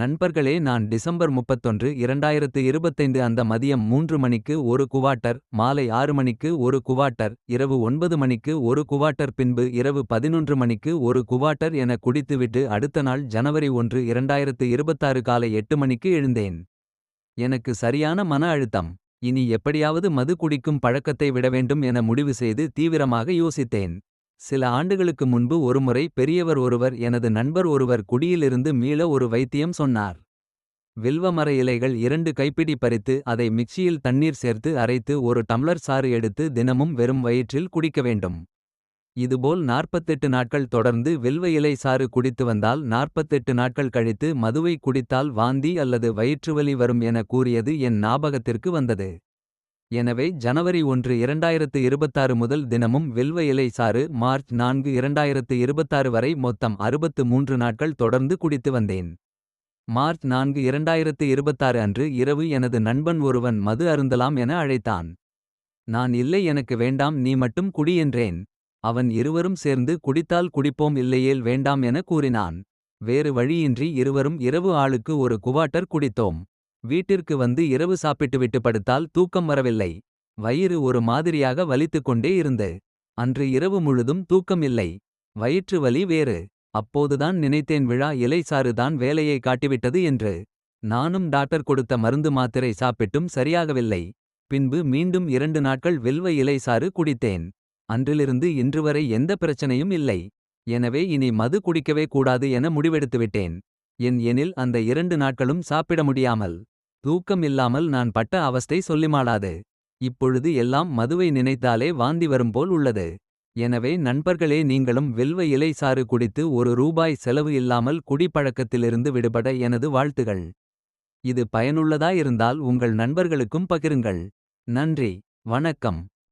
நண்பர்களே, நான் டிசம்பர் 31 2025 அந்த மதியம் 3 மணிக்கு ஒரு குவாட்டர், மாலை 6 மணிக்கு ஒரு குவாட்டர், இரவு 9 மணிக்கு ஒரு குவாட்டர், பின்பு இரவு 11 மணிக்கு ஒரு குவாட்டர் என குடித்துவிட்டு அடுத்த நாள் ஜனவரி 1 2026 காலை 8 மணிக்கு எழுந்தேன். எனக்கு சரியான மன அழுத்தம். இனி எப்படியாவது மது குடிக்கும் பழக்கத்தை விட வேண்டும் என முடிவு செய்து தீவிரமாக யோசித்தேன். சில ஆண்டுகளுக்கு முன்பு ஒருமுறை பெரியவர் ஒருவர், எனது நண்பர் ஒருவர் குடியிலிருந்து மீள ஒரு வைத்தியம் சொன்னார். வில்வ மர இலைகள் 2 கைப்பிடி பறித்து அதை மிக்சியில் தண்ணீர் சேர்த்து அரைத்து ஒரு டம்ளர் சாறு எடுத்து தினமும் வெறும் வயிற்றில் குடிக்க வேண்டும். இதுபோல் 48 நாட்கள் தொடர்ந்து வில்வ இலை சாறு குடித்து வந்தால் 48 நாட்கள் கழித்து மதுவை குடித்தால் வாந்தி அல்லது வயிற்றுவலி வரும் என கூறியது என் ஞாபகத்திற்கு வந்தது. எனவே ஜனவரி 1 2026 முதல் தினமும் வில்வ இலை சாறு, மார்ச் 4 2026 வரை மொத்தம் 63 நாட்கள் தொடர்ந்து குடித்து வந்தேன். மார்ச் 4 2026 அன்று இரவு எனது நண்பன் ஒருவன் மது அருந்தலாம் என அழைத்தான். நான் இல்லை, எனக்கு வேண்டாம், நீ மட்டும் குடி என்றேன். அவன் இருவரும் சேர்ந்து குடித்தால் குடிப்போம், இல்லையேல் வேண்டாம் என கூறினான். வேறு வழியின்றி இருவரும் இரவு ஆளுக்கு ஒரு குவாட்டர் குடித்தோம். வீட்டிற்கு வந்து இரவு சாப்பிட்டுவிட்டு படுத்தால் தூக்கம் வரவில்லை. வயிறு ஒரு மாதிரியாக வலித்துக் கொண்டே இருந்து. அன்று இரவு முழுதும் தூக்கம் இல்லை. வயிற்று வலி வேறு. அப்போதுதான் நினைத்தேன், விழா இலை சாறு தான் வேலையை காட்டிவிட்டது என்று. நானும் டாக்டர் கொடுத்த மருந்து மாத்திரை சாப்பிட்டும் சரியாகவில்லை. பின்பு மீண்டும் 2 நாட்கள் வில்வ இலை சாறு குடித்தேன். அன்றிலிருந்து இன்று வரை எந்த பிரச்சனையும் இல்லை. எனவே இனி மது குடிக்கவே கூடாது என முடிவெடுத்துவிட்டேன். எனில் அந்த 2 நாட்களும் சாப்பிட முடியாமல், தூக்கம் இல்லாமல் நான் பட்ட அவஸ்தை சொல்லிமாளாது. இப்பொழுது எல்லாம் மதுவை நினைத்தாலே வாந்தி வரும்போல் உள்ளது. எனவே நண்பர்களே, நீங்களும் வில்வ இலை சாறு குடித்து ₹1 செலவு இல்லாமல் குடிப்பழக்கத்திலிருந்து விடுபட எனது வாழ்த்துகள். இது பயனுள்ளதாயிருந்தால் உங்கள் நண்பர்களுக்கும் பகிருங்கள். நன்றி, வணக்கம்.